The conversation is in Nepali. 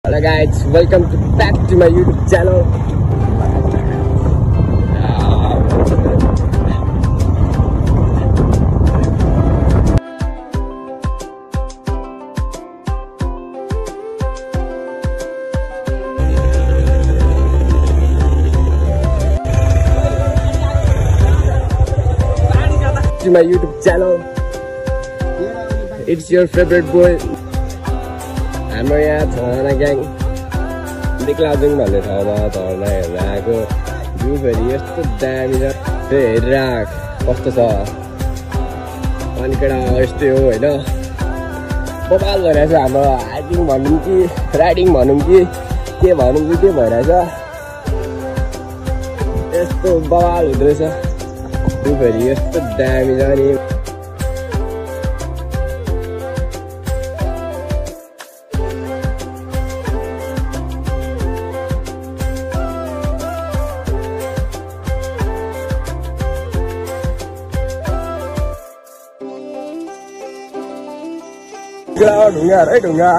Hello guys, welcome back to my YouTube channel. To my YouTube channel. It's your favorite boy. हाम्रो यहाँ झरना ग्याङ देखलाजुङ भन्ने ठाउँमा झरना हेर्न आएको भ्यू फेरि यस्तो दामी छ त्यो हेरेर कस्तो छ अनि केटा यस्तै हो होइन बबाल भइरहेछ हाम्रो हाइकिङ भनौँ कि राइडिङ भनौँ कि के भनौँ कि के भइरहेछ यस्तो बबाल हुँदो रहेछ भ्यू फेरि यस्तो दामी छ नि ढुङ्गा है ढुङ्गा